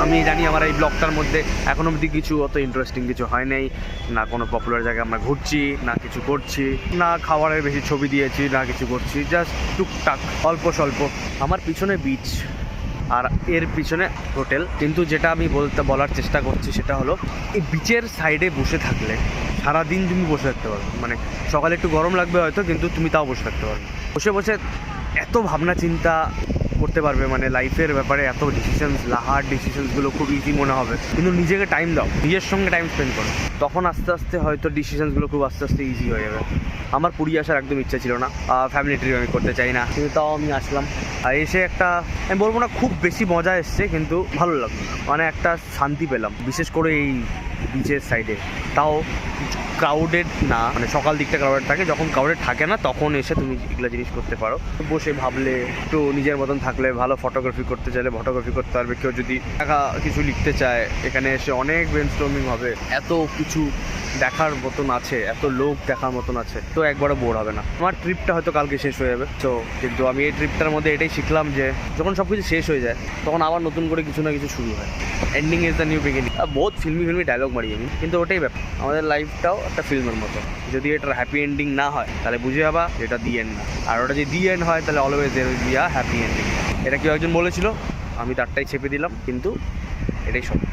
আমি জানি আমার এই ব্লগটার মধ্যে এখন অবধি কিছু অত ইন্টারেস্টিং কিছু হয় নাই, না কোনো পপুলার জায়গায় আমরা ঘুরছি, না কিছু করছি, না খাবারের বেশি ছবি দিয়েছি, না কিছু করছি, জাস্ট টুকটাক অল্প স্বল্প। আমার পিছনে বিচ আর এর পিছনে হোটেল, কিন্তু যেটা আমি বলার চেষ্টা করছি সেটা হলো এই বিচের সাইডে বসে থাকলে সারাদিন তুমি বসে থাকতে পারো। মানে সকালে একটু গরম লাগবে হয়তো, কিন্তু তুমি তাও বসে থাকতে পারবে। বসে বসে এত ভাবনা চিন্তা করতে পারবে, মানে লাইফের ব্যাপারে এত ডিসিশনস, হার্ড ডিসিশনসগুলো খুব ইজি মনে হবে। কিন্তু নিজেকে টাইম দাও, নিজের সঙ্গে টাইম স্পেন্ড করো, তখন আস্তে আস্তে হয়তো ডিসিশনসগুলো খুব আস্তে আস্তে ইজি হয়ে যাবে। আমার পুরী আসার একদম ইচ্ছা ছিল না, ফ্যামিলি ট্রিপ আমি করতে চাই না, কিন্তু তাও আমি আসলাম। আর এসে একটা, আমি বলবো না খুব বেশি মজা এসছে, কিন্তু ভালো লাগলো, মানে একটা শান্তি পেলাম, বিশেষ করে এই বিচের সাইডে। তাও ক্রাউডেড না, মানে সকাল দিকটা ক্রাউডেড থাকে, যখন ক্রাউডেড থাকে না তখন এসে তুমি এগুলো জিনিস করতে পারো। বসে ভাবলে, একটু নিজের মতন থাকলে, ভালো ফটোগ্রাফি করতে চাইলে ফটোগ্রাফি করতে পারবে। কেউ যদি একা কিছু লিখতে চায়, এখানে এসে অনেক ব্রেনস্টর্মিং হবে, এত কিছু দেখার মতন আছে, এত লোক দেখার মতন আছে, তো একবারও বোর হবে না। আমার ট্রিপটা হয়তো কালকে শেষ হয়ে যাবে, তো কিন্তু আমি এই ট্রিপটার মধ্যে এটাই শিখলাম যে যখন সব কিছু শেষ হয়ে যায় তখন আবার নতুন করে কিছু না কিছু শুরু হয়। Ending is the new beginning. বহুত ফিল্মি ডায়লগ মারি আমি, কিন্তু ওটাই ব্যাপার, আমাদের লাইফটাও একটা ফিল্মের মতো। যদি এটার হ্যাপি এন্ডিং না হয় তাহলে বুঝে যাবা এটা দি এন্ড না, আর ওটা যদি দি এন্ড হয় তাহলে always there will be a happy ending. এটা কেউ একজন বলেছিল, আমি তারটাই ছেপে দিলাম, কিন্তু এটাই সত্য।